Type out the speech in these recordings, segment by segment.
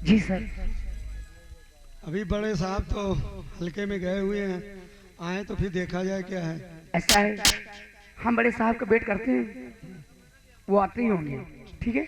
जी sir. अभी बड़े साहब तो हल्के में गए हुए हैं, आए तो फिर देखा जाए क्या है। ऐसा है, हम बड़े साहब का वेट करते हैं, वो आते ही होंगे। ठीक है।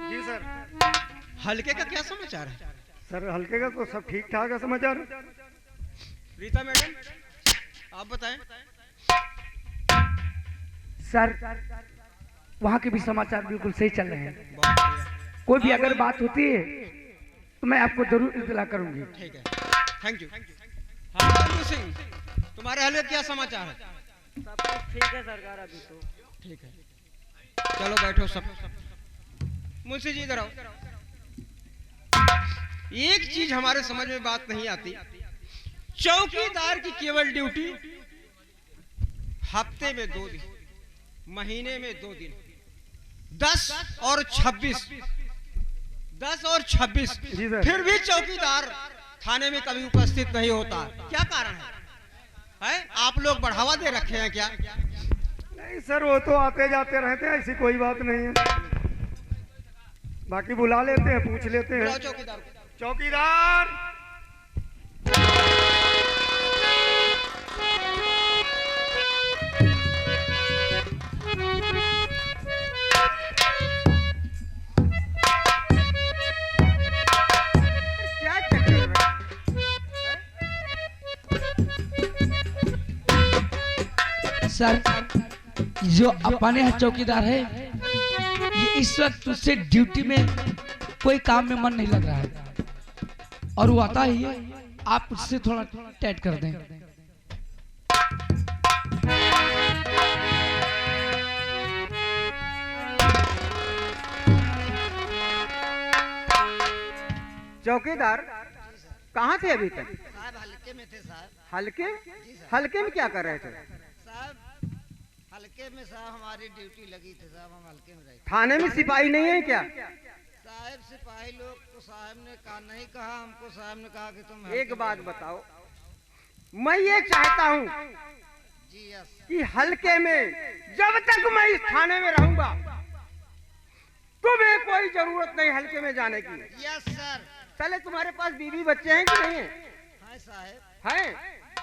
जी सर। हल्के का क्या समाचार है? सर हल्के का तो सब ठीक ठाक है समाचार। रीता मैडम आप बताएं। सर वहाँ के भी समाचार बिल्कुल सही चल रहे हैं। बहुत बढ़िया। कोई भी अगर बात होती है तो मैं आपको जरूर इत्तला करूंगी। ठीक है, थैंक यू। हाँ बंधु सिंह, तुम्हारे हल्के क्या समाचार है? सब कुछ ठीक है सरकार अभी तो। ठीक है, चलो बैठो सब। मुंशी जी इधर आओ। एक चीज हमारे समझ में बात नहीं आती, चौकीदार की केवल ड्यूटी हफ्ते में 2 दिन, महीने में 2 दिन, 10 और 26, 10 और 26, जी सर। फिर भी चौकीदार थाने में कभी उपस्थित नहीं होता। क्या कारण है? आप लोग बढ़ावा दे रखे हैं क्या? नहीं सर, वो तो आते जाते रहते हैं, ऐसी कोई बात नहीं है। बाकी बुला लेते हैं, पूछ लेते बुलाओ हैं। चौकीदार को। चौकीदार क्या चक्कर है? सर जो अपने यहाँ चौकीदार है, ये इस वक्त उससे ड्यूटी में कोई काम में मन नहीं लग रहा है और वो आता ही है। आप उससे थोड़ा टाइट कर दें। चौकीदार कहाँ थे अभी तक? साहब हल्के में थे साहब। हल्के? जी साहब। हल्के में क्या कर रहे थे? साहब हल्के में साहब हमारी ड्यूटी लगी थी साहब, हम हल्के में रहे थे। थाने में सिपाही नहीं है क्या? साहब सिपाही लोग तो साहब ने कहा नहीं कहा हमको, साहब ने कहा कि तुम एक बात बताओ, मैं ये चाहता हूँ जी यस कि हल्के में जब तक मैं इस थाने में रहूंगा तुम्हें कोई जरूरत नहीं हल्के में जाने की। Yes sir. पहले तुम्हारे पास बीवी बच्चे हैं कि नहीं है? हाँ साहब। हैं?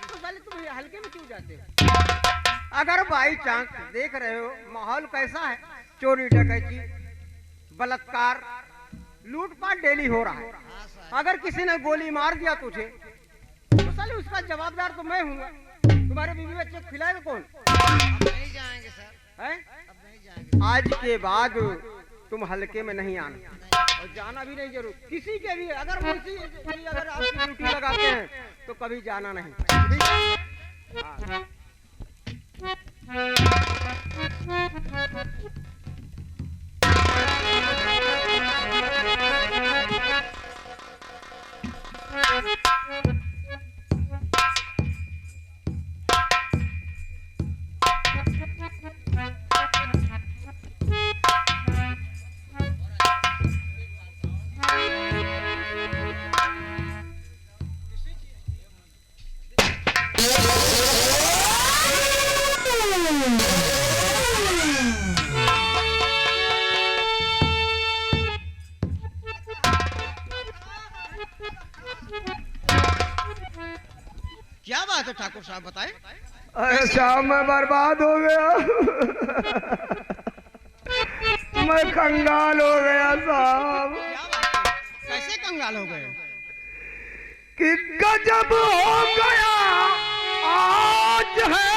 तो पहले तुम ये हल्के में क्यों जाते हो? अगर बाई चांस देख रहे हो माहौल कैसा है, चोरी डकैती बलात्कार लूटपाट डेली हो रहा है, हाँ साहब। अगर किसी ने गोली मार दिया तुझे तो साले उसका जवाबदार तो मैं हूँ। तुम्हारे बीवी बच्चे को खिलाएगा कौन? अब नहीं जाएंगे सर, है? अब नहीं जाएंगे। आज के बाद तुम हल्के में नहीं आना और जाना भी नहीं जरूर। किसी के भी अगर अगर आपकी ड्यूटी लगाते हैं तो कभी जाना नहीं। ठीक है? हाँ। क्या बात है ठाकुर साहब बताएं। अरे शाम में बर्बाद हो गया। मैं कंगाल हो गया साहब। क्या बात है, कैसे कंगाल हो गए? कि गजब हो गया आज है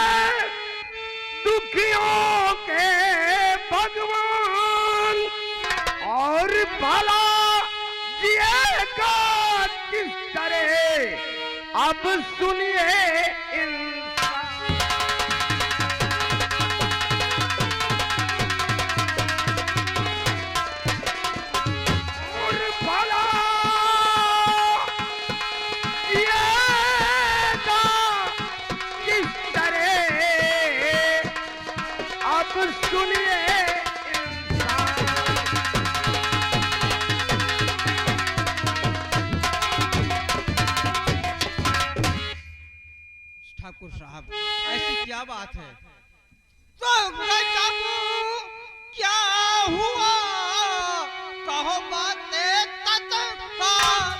दुखियों के भगवान, और भला जिएगा किस तरह अब सुनिए इंसान। और भला जिएगा किस तरह कुछ सुनिए ठाकुर साहब ऐसी क्या बात है? तो गजब क्या हुआ, कहो बातें तत्काल।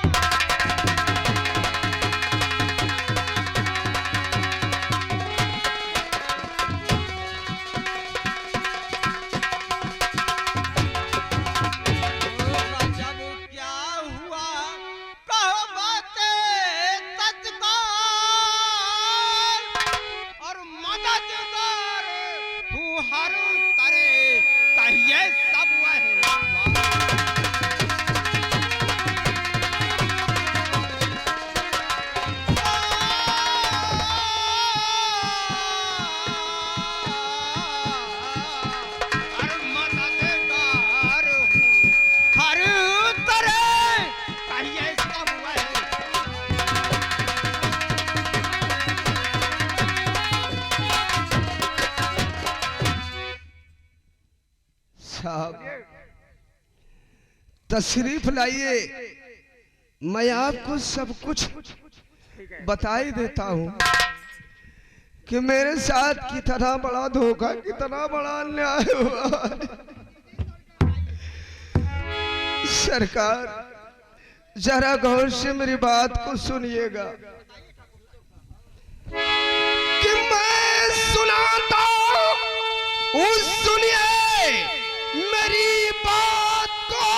तशरीफ लाइए, मैं आपको सब कुछ बता ही देता हूँ कि मेरे साथ कितना बड़ा धोखा, कितना बड़ा अन्याय हुआ। सरकार जरा गौर से मेरी बात को सुनिएगा कि मैं सुनाता हूँ, सुनिए मेरी बात को।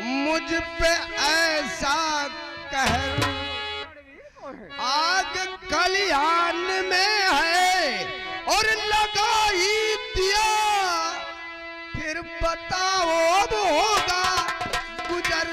मुझ पे ऐसा कहर आग कलियान में है और लगा ही दिया, फिर बताओ अब होगा गुजर।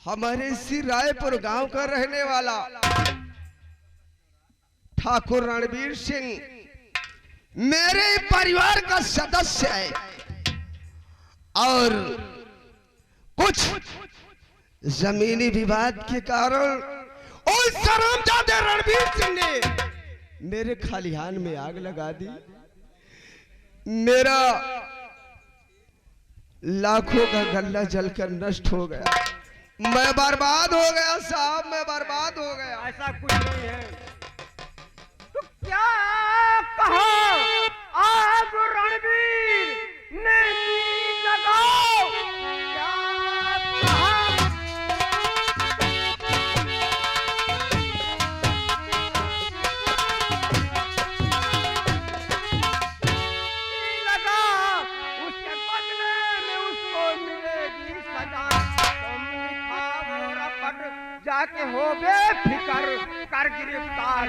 हमारे इसी रायपुर गांव का रहने वाला ठाकुर रणबीर सिंह मेरे परिवार का सदस्य है और कुछ जमीनी विवाद के कारण उस हरामजादे रणबीर सिंह ने मेरे खलिहान में आग लगा दी। मेरा लाखों का गल्ला जलकर नष्ट हो गया, मैं बर्बाद हो गया साहब, मैं बर्बाद हो गया। ऐसा कुछ नहीं है। तो क्या कहा आज रणबीर ने लगाओ, क्या कहा? लगा उसके बदले में उसको मिलेगी सजा। जाके हो बेफिक्र कर गिरफ्तार।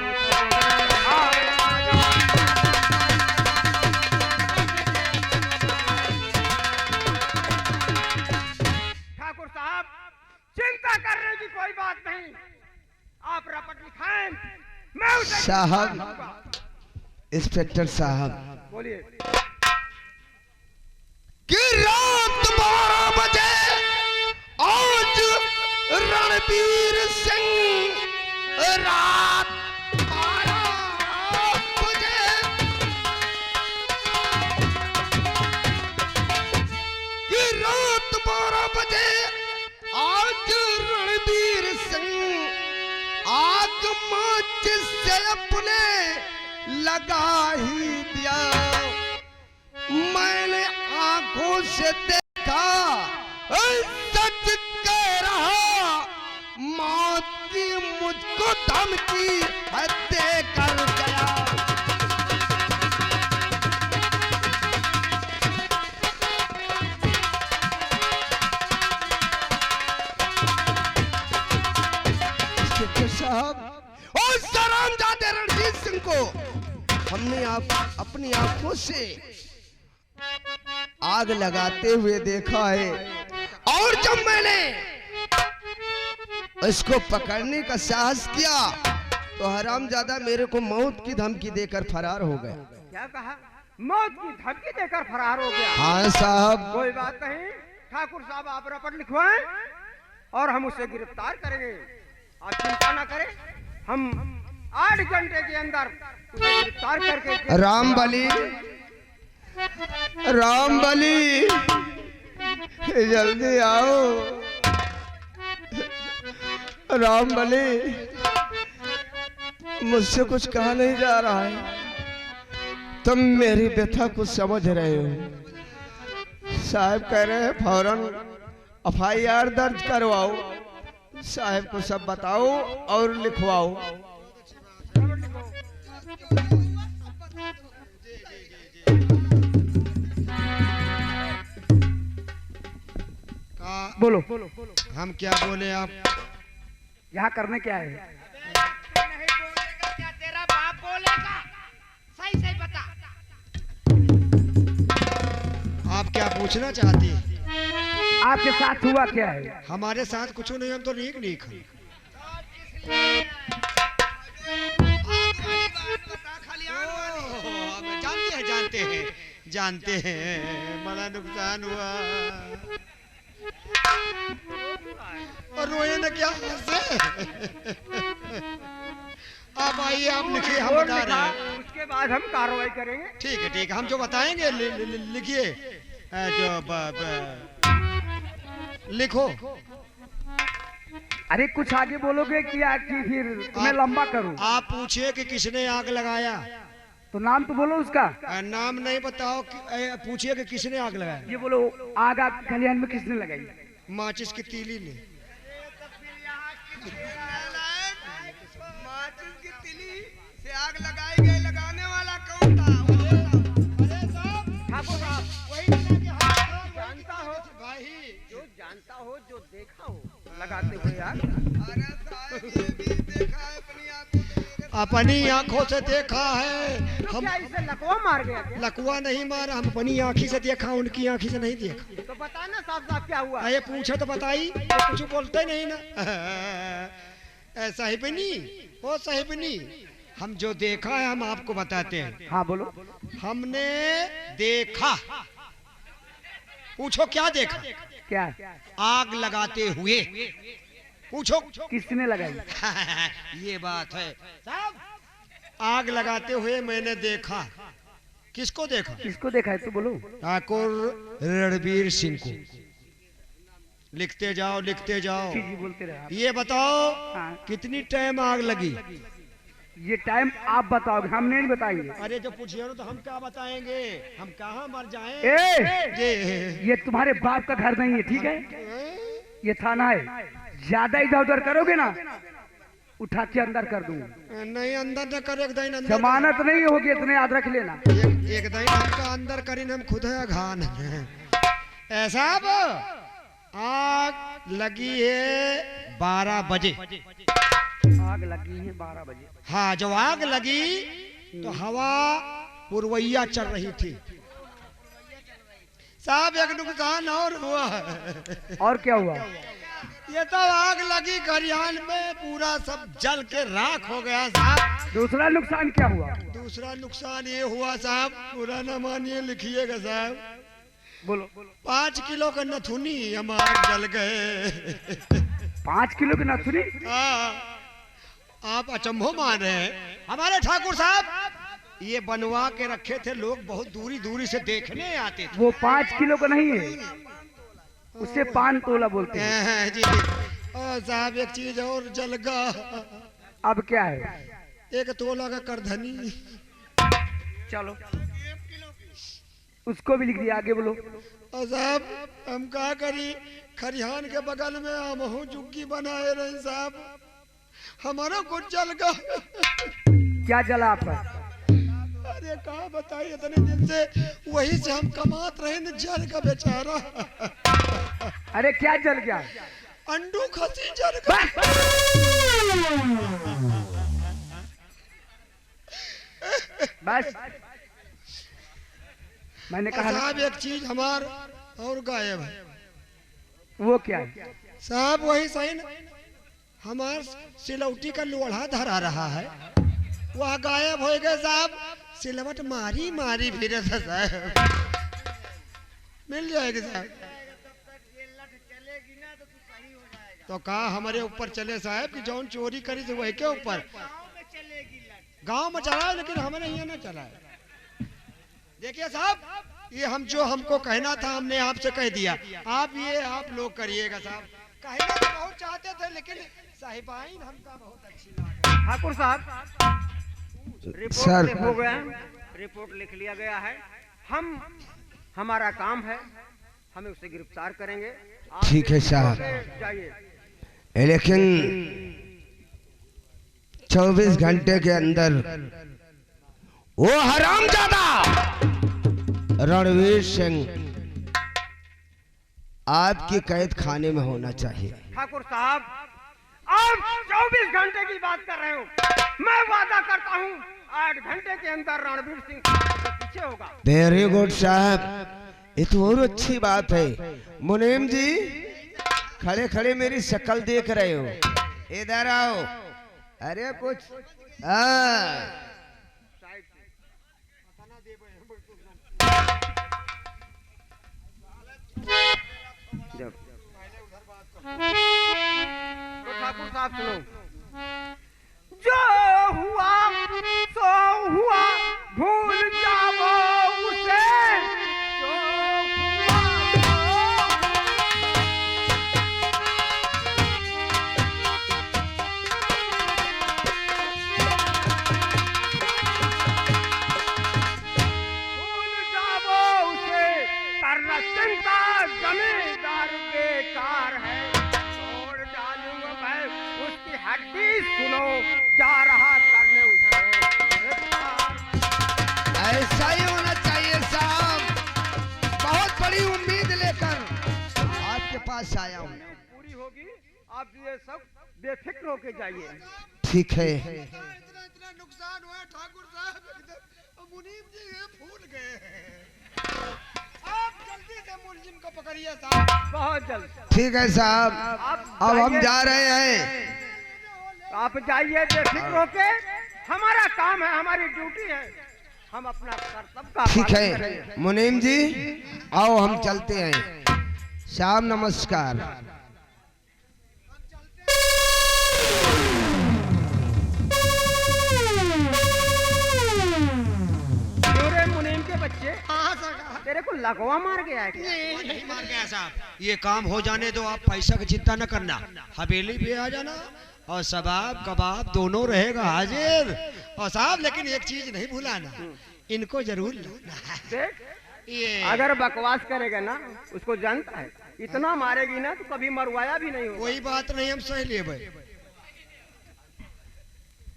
ठाकुर साहब चिंता करने की कोई बात नहीं, आप रपट लिखाएं, मैं उसे साहब, इंस्पेक्टर साहब बोलिए। कि रात 12 बजे आज रणबीर सिंह रात 12 बजे कि रात 12 बजे आज रणबीर सिंह आग माचिस से अपने लगा ही दिया। मैंने आंखों से देखा, सच कह रहा, मौत की मुझको धमकी दे कर गया। साहब और हरामजादे रणजीत सिंह को हमने अपनी आंखों से आग लगाते हुए देखा है, और जब मैंने इसको पकड़ने का साहस किया तो हरामजादा मेरे को मौत की धमकी देकर फरार हो गया। क्या कहा? मौत की धमकी देकर फरार हो गया? हाँ साहब। कोई बात नहीं, ठाकुर साहब आप रपट लिखवाएं और हम उसे गिरफ्तार करेंगे। आप चिंता ना करें, हम 8 घंटे के अंदर उसे गिरफ्तार करके रामबली, रामबली जल्दी आओ। रामबली, मुझसे कुछ कहा नहीं जा रहा है, तुम मेरी व्यथा को समझ रहे हो। साहब कह रहे हैं फौरन FIR दर्ज करवाओ, साहब को सब बताओ और लिखवाओ। बोलो। हम क्या बोले, आप यहाँ करने क्या है? नहीं बोलेगा क्या तेरा बाप बोलेगा? सही सही बता। आप क्या पूछना चाहती हैं? आपके साथ हुआ क्या है? हमारे साथ कुछ नहीं, हम तो नीक नीक हैं। जानते हैं बड़ा नुकसान हुआ। और रोए न क्या से? आप आइए, आप लिखिए, हम बता रहे हैं। उसके बाद हम कार्रवाई करेंगे। ठीक है ठीक है, हम जो बताएंगे लिखिए, लिखो। अरे कुछ आगे बोलोगे क्या कि फिर मैं लंबा करूं? आप पूछिए कि किसने आग लगाया, तो नाम तो बोलो उसका। नाम नहीं बताओ, पूछिए कि किसने आग लगाया। ये बोलो, आग आप खलिहान में किसने लगाई? माचिस की तीली ने। माचिस की तीली से आग लगाई गई, लगाने वाला कौन था? ठाकुर साहब, वही जानता हो भाई, जो जानता हो, जो देखा हो लगाते हुए यार। अरे साहब, ये भी देखा है अपनी आंखों से। अपनी आंखों से देखा है। तो हम क्या इसे लकवा मार गया क्या? लकवा नहीं मारा, हम अपनी आंखी से देखा, उनकी आंखी से नहीं देखा। तो बता ना साफ साफ क्या हुआ? ये पूछे तो बताई, तो कुछ बोलते नहीं ना। साहिबनी, ओ साहिबनी, हम जो देखा है हम आपको बताते हैं। हाँ बोलो। हमने देखा। पूछो क्या देखा? क्या? आग लगाते हुए। पूछो किसने लगाई? ये बात है साहब, आग लगाते हुए मैंने देखा। किसको देखा? किसको देखा है तो बोलो। ठाकुर रणबीर सिंह को। लिखते जाओ, लिखते जाओ। जी बोलते रहे आप। ये बताओ, हाँ। कितनी टाइम आग लगी? ये टाइम आप बताओगे, हम नहीं बताएंगे। अरे जो पूछिए तो हम क्या बताएंगे, हम कहाँ मर जाएं? ये तुम्हारे बाप का घर नहीं है, ठीक है? ये थाना है। ज्यादा इधर उधर करोगे ना, उठा के अंदर कर दूंगा। नहीं, अंदर न करो, एक दिन अंदर। जमानत नहीं होगी, इतने याद रख लेना। एक दिन हमका अंदर करीन, हम खुद है घान। ऐसा अब आग लगी है 12 बजे। आग लगी है 12 बजे। हाँ, जब आग लगी तो हवा पुरवैया चल रही थी साहब। एक नुकसान और हुआ। और क्या हुआ? ये तो आग लगी खरियान में, पूरा सब जल के राख हो गया साहब। दूसरा नुकसान क्या हुआ? दूसरा नुकसान ये हुआ साहब, पूरा न मानिए, लिखिएगा साहब। बोलो। 5 किलो का नथुनी हम आग जल गए। 5 किलो की नथुनी? हाँ, आप अचंभो मान रहे हैं। हमारे ठाकुर साहब ये बनवा के रखे थे, लोग बहुत दूरी दूरी से देखने आते थे। वो 5 किलो का नहीं है, उसे 5 तोला बोलते हैं। जी साहब, एक चीज और जल गया। अब क्या है? 1 तोला का करधनी। चलो उसको भी लिख दिया, आगे बोलो। साहब हम क्या करी, खरिहान के बगल में हम झुग्गी बनाए रहे साहब, हमारा कुछ जल गया। क्या जला आपका? अरे कहा बताइए, इतने दिन से वही से हम कमात रहे न, जल का बेचारा। अरे क्या जल गया? अंडू खसी जल गया। बस मैंने कहा ना, साहब एक चीज हमार और गायब है। वो क्या है? साहब वही सही न, हमार सिलौटी का लोढ़ा धरा रहा है, वह गायब हो गए साहब। सिलवट मारी मारी फिर साहब मिल जाएगी साहब। तो कहा हमारे ऊपर चले साहब कि जौन चोरी करी थी वही के ऊपर गांव में चला है, लेकिन हमें यहाँ ना चला है। देखिए साहब, ये हम जो हमको कहना था हमने आपसे कह दिया, आप ये आप लोग करिएगा साहब। कहना तो बहुत चाहते थे, लेकिन साहिबाइन हमका बहुत अच्छी लगी। ठाकुर साहब सर। रिपोर्ट लिख हो गया, रिपोर्ट लिख लिया गया है। हमारा काम है, हमें उसे गिरफ्तार करेंगे। आप ठीक है साहब, जाइए। लेकिन 24 घंटे के अंदर वो हरामजादा रणवीर सिंह आपकी कैद खाने में होना चाहिए। ठाकुर साहब, आप 24 घंटे की बात कर रहे हो। मैं वादा करता हूँ 8 घंटे के अंदर रणवीर सिंह पीछे होगा। वेरी गुड साहब, ये तो और अच्छी बात है। मुनीम जी खड़े खड़े मेरी शक्ल देख रहे हो, इधर आओ। अरे कुछ तो ठाकुर साहब सुनो, जो हुआ सो हुआ, भूल जाओ उसे। जो हुआ भूल जाओ उसे, करना चिंता जमींदार बेकार है। छोड़ डालूंगा मैं उसकी हड्डी, सुनो जा रहा करने उसे गिरफ्तार। ऐसा ही होना चाहिए साहब। बहुत बड़ी उम्मीद लेकर आपके पास आया हूँ। पूरी होगी, आप ये सब बेफिक्र होके जाइए। ठीक है। इतना इतना नुकसान हुआ ठाकुर साहब, मुनीम जी ये भूल गए हैं। आप जल्दी से मुलजिम को पकड़िए साहब। बहुत जल्द ठीक है साहब, अब हम जा रहे हैं। आप जाइए बेफिक्र होके। हमारा काम है, हमारी ड्यूटी है, हम अपना कर्तव्य का ठीक पालन करेंगे। है मुनीम जी, आओ हम चलते हैं। शाम नमस्कार। मेरे मुनीम के बच्चे, हाँ सरकार। तेरे को लगवा मार गया है क्या? नहीं मार गया साहब। ये काम हो जाने दो, आप पैसा की चिंता न करना। हवेली पे आ जाना और सबाब कबाब दोनों रहेगा हाजिर। और साहब लेकिन एक चीज नहीं भूलाना, इनको जरूर लाना। देख, ये अगर बकवास करेगा ना, उसको जानता है इतना मारेगी ना तो कभी मरवाया भी नहीं होगा। कोई बात नहीं, हम सही ले भाई।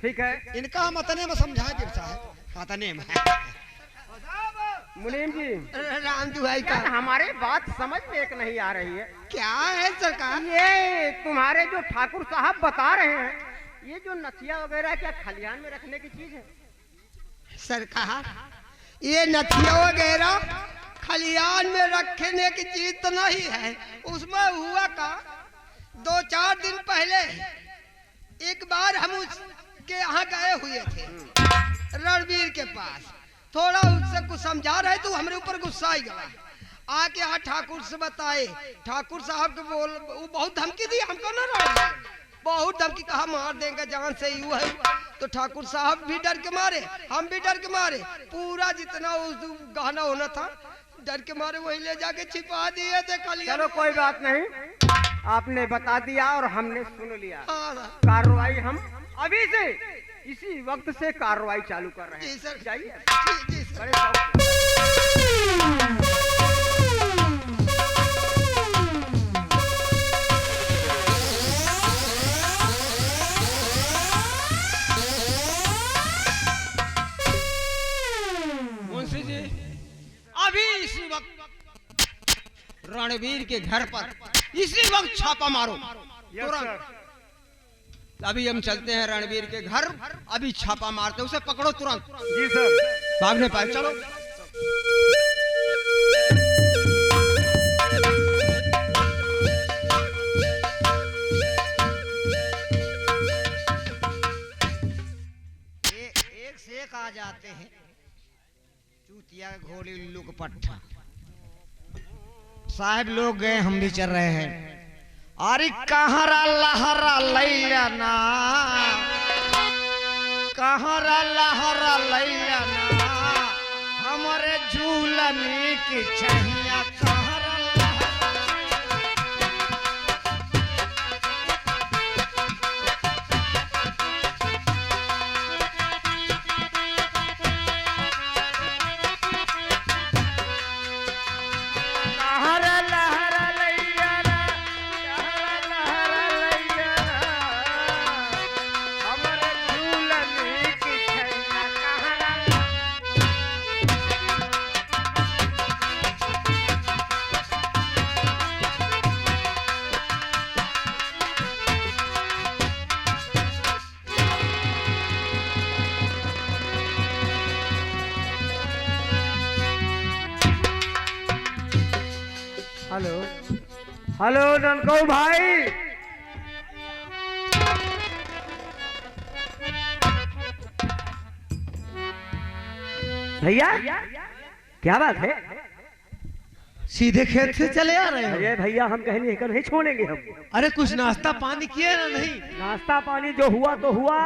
ठीक है इनका हम अतने में समझा दे साहब, अतने में। मुनीम जी, राम दुहाई यार हमारे बात समझ में एक नहीं आ रही है। क्या है सरकार? ये तुम्हारे जो ठाकुर साहब बता रहे हैं, ये जो नथिया वगैरह क्या खलियान में रखने की चीज है? सरकार, ये नथिया वगैरह खलियान में रखने की चीज तो नहीं है। उसमें हुआ का 2-4 दिन पहले एक बार हम उसके यहाँ गए हुए थे, रणवीर के पास। थोड़ा उससे कुछ समझा रहे तो हमारे ऊपर गुस्सा ही गया। आके यहाँ ठाकुर से बताए, ठाकुर साहब को बोल, वो बहुत धमकी दी हमको ना, रणवीर बहुत धमकी, कहा मार देंगे जान से यू है। तो ठाकुर साहब भी डर के मारे, हम भी डर के मारे। पूरा जितना उस गहना होना था डर के मारे वही ले जाके छिपा दिए थे। चलो कोई बात नहीं, आपने बता दिया और हमने सुन लिया। हाँ कार्रवाई हम अभी से इसी वक्त से कार्रवाई चालू कर रहे जी हैं। सर। जाइए। जी सर। बड़े शौक से। मुंशी जी, अभी इसी वक्त रणवीर के घर पर इसी वक्त छापा मारो। Yes sir. अभी हम चलते हैं रणवीर के घर, अभी छापा मारते हैं, उसे पकड़ो तुरंत। जी सर। भागने पाए, चलो। एक से एक आ जाते हैं, चूतिया घोड़ी उल्लू का पट्टा। साहब लोग गए, हम भी चल रहे हैं। अरे कहरा लहरा लैलना, कहरा लहरा लैलना, हमारे झूलने की छैया कहरा हेलो हेलो ननको भाई, भैया क्या बात है? सीधे खेत से चले आ रहे हो? अरे भैया हम कहीं नहीं छोड़ेंगे हम। अरे कुछ नाश्ता पानी किए ना? नहीं, नाश्ता पानी जो हुआ तो हुआ,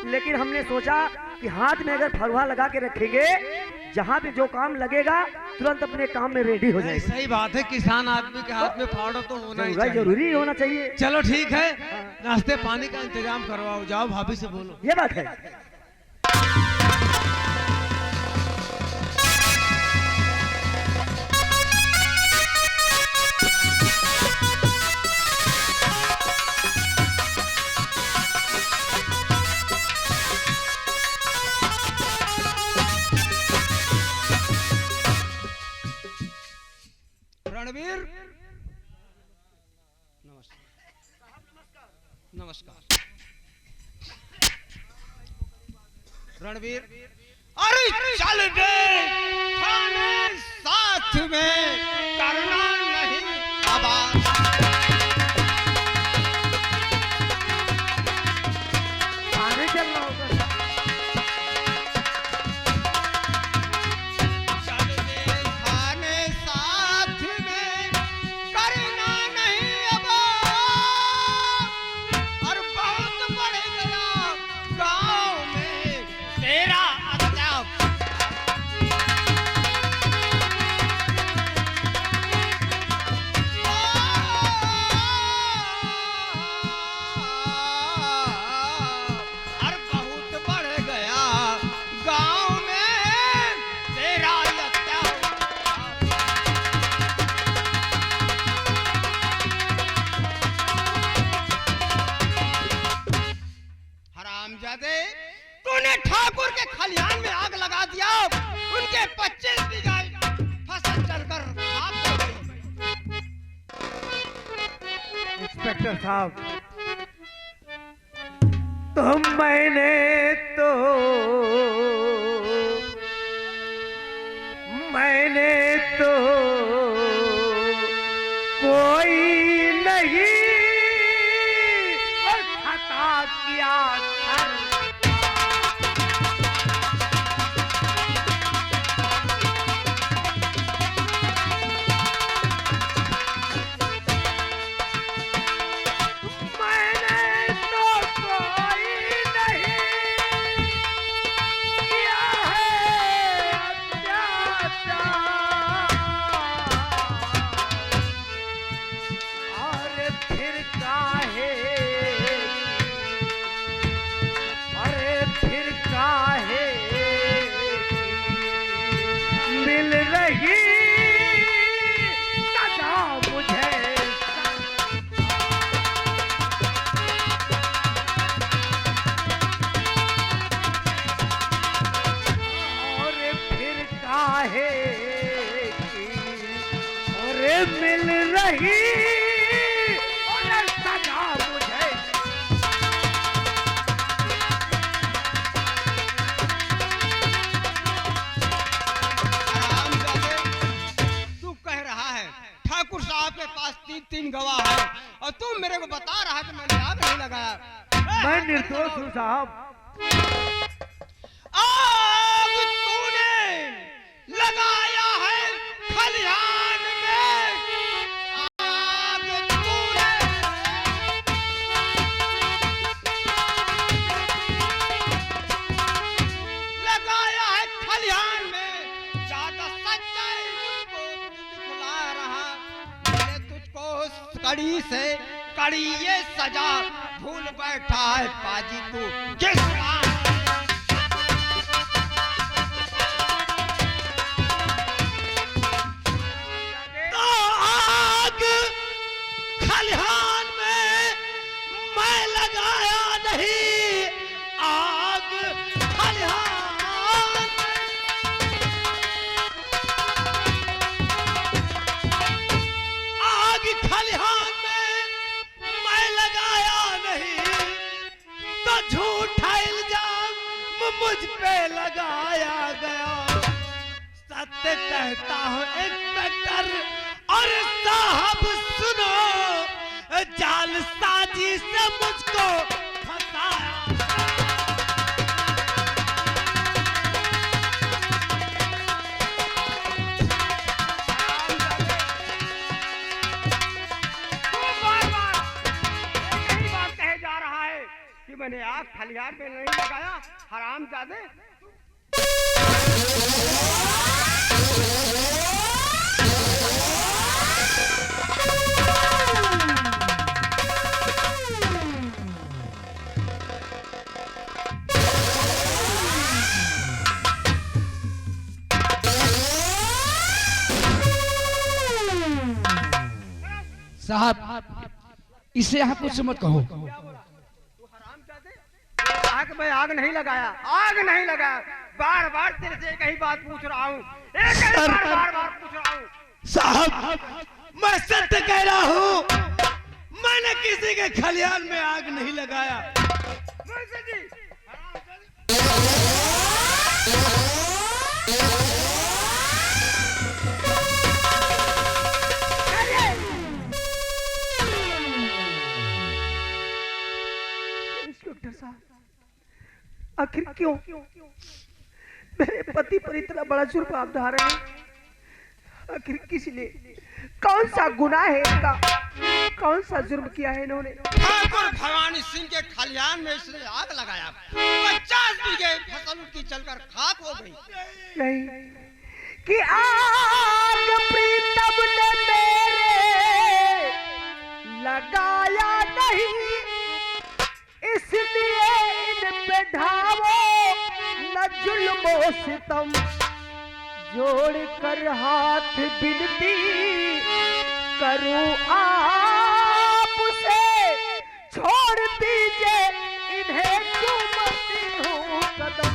लेकिन हमने सोचा कि हाथ में अगर फरुहा लगा के रखेंगे, जहाँ पे जो काम लगेगा तुरंत अपने काम में रेडी हो जाएगा। सही बात है, किसान आदमी के हाथ में फावड़ा तो होना ही चाहिए। जरूरी होना चाहिए। चलो ठीक है, नाश्ते पानी का इंतजाम करवाओ, जाओ भाभी से बोलो। ये बात है। रणवीर, नमस्कार। रणवीर, अरे चल दे थाने साथ में, करना नहीं आवाज। आगे चलना होगा। चल दे थाने साथ में, करना नहीं आवाज। और बहुत बढ़ गया गांव में तेरा अत्याचार। और बहुत बढ़ गया गांव में तेरा अत्याचार। हरामजादे, तूने ठाकुर के खलिहान में आग लगा दिया, उनके 25 बीघा फसल जलकर खाक हो गई। इंस्पेक्टर साहब, तो मैंने तो कोई नहीं खता किया सर। मैंने तो कोई नहीं किया है अत्याचार। और फिर काहे, अरे फिर काहे मिल रही सजा मुझे। और फिर काहे की और मिल रही और सजा मुझे। पास 3 गवाह है और तुम मेरे को बता रहा कि मैंने आग नहीं लगाया। मैं निर्दोष हूँ साहब। आग तूने लगाया है खलिहान में, आग तूने लगाया है खलिहान में। ज्यादा सच्चाई मुझको दिखला रहा, मैंने तुझको कड़ी से कड़ी ये सजा भूल बैठा है पाजी तू किस बात। खलिहान में मैं लगाया नहीं, आग खलिहान आग खलिहान में मैं लगाया नहीं, तो झूठा इल्जाम मुझ पे लगाया गया। सत्य कहता हूँ इंस्पेक्टर और साहब सुनो, जाल साजी से मुझको फंसाया। तू बार-बार एक ही बात कहे जा रहा है कि मैंने आग खलिहान में नहीं लगाया, हरामजादे। साहब इसे यहाँ कुछ मत कहो। कहा कि मैं आग नहीं लगाया, आग नहीं लगाया। बार बार तेरे से एक ही बात पूछ रहा हूँ, एक ही बार बार पूछ रहा हूँ। साहब मैं सत्य कह रहा हूँ, मैंने किसी के खलिहान में आग नहीं लगाया। मुंशी जी, इंस्पेक्टर साहब आखिर क्यों मेरे पति पर इतना बड़ा जुर्म आप ढा रहे हैं? आखिर किस लिए, कौन सा गुनाह है इनका, कौन सा जुर्म किया है इन्होंने? ठाकुर भवानी सिंह के खलिहान में इसने आग लगाया, 50 बीघे फसल उनकी जलकर खाक हो गई। नहीं कि आग प्रीतम ने मेरे लगाया नहीं, इसलिए इन पे ढावो न जुल्मो सितम, जोड़ कर हाथ बिनती करूं आपसे, छोड़ दीजिए इन्हें चूमती हूँ कदम।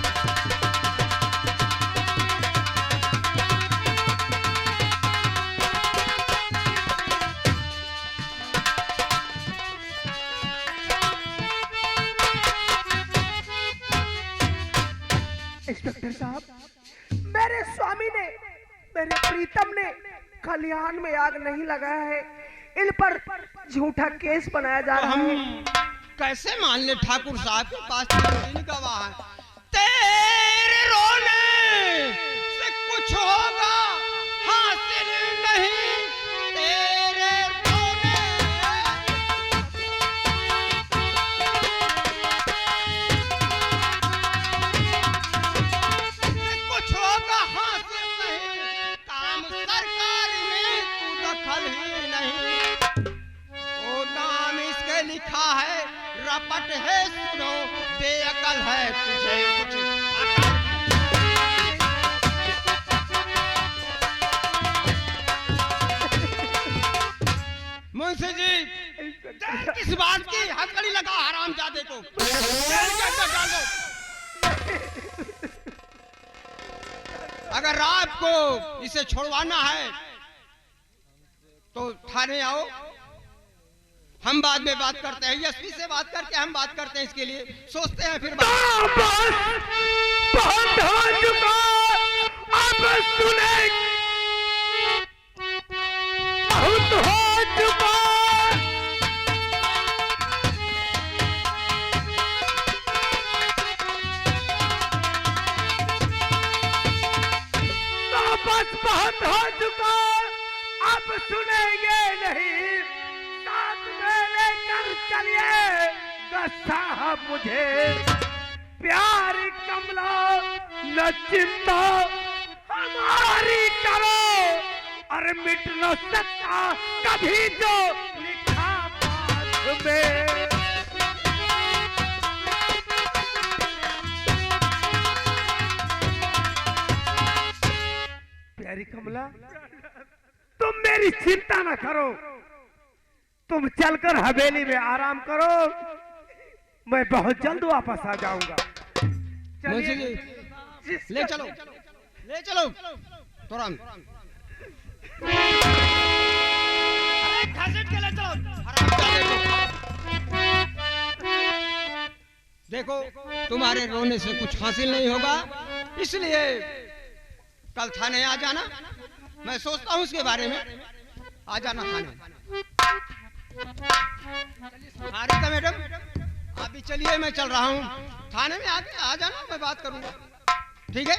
इंस्पेक्टर साहब मेरे स्वामी ने, मेरे प्रीतम ने खलिहान में आग नहीं लगाया है, इन पर झूठा केस बनाया जा रहा है। कैसे मान ले ठाकुर साहब के पास 3 गवाह है। तेरे रोने से कुछ होगा हासिल नहीं, तेरे रोने से कुछ होगा हासिल नहीं, काम सरकारी में तू दखल ही नहीं। ओ नाम इसके लिखा है, रपट है सुनो, बेअकल है तुझे कुछ अकल। मुंशी जी किस बात की हथकड़ी लगा हरामजादे को, जेल के अंदर डाल दो। अगर आपको इसे छुड़वाना है तो थाने आओ, हम बाद में बात करते हैं, एसपी से बात करके हम बात करते हैं, इसके लिए सोचते हैं फिर बहुत हो चुका, अब सुने बहुत हो चुका। अब सुनेंगे नहीं, साथ में लेकर चलिए साहब मुझे। प्यार कमला न चिंता हमारी करो, और मिट न सकता कभी जो लिखा पास में। प्यारी कमला, तुम मेरी चिंता न करो, तुम चलकर हवेली में आराम करो, मैं बहुत जल्द वापस आ जाऊंगा। चलिए ले चलो, ले चलो तुरंत। घसीट के ले चलो। देखो तुम्हारे रोने से कुछ हासिल नहीं होगा, इसलिए कल थाने आ जाना। मैं सोचता हूँ उसके बारे में। आ जाना थाने। हारिका मैडम, आप भी चलिए, मैं चल रहा हूँ थाने में। आ जाना, मैं बात करूंगा। ठीक है।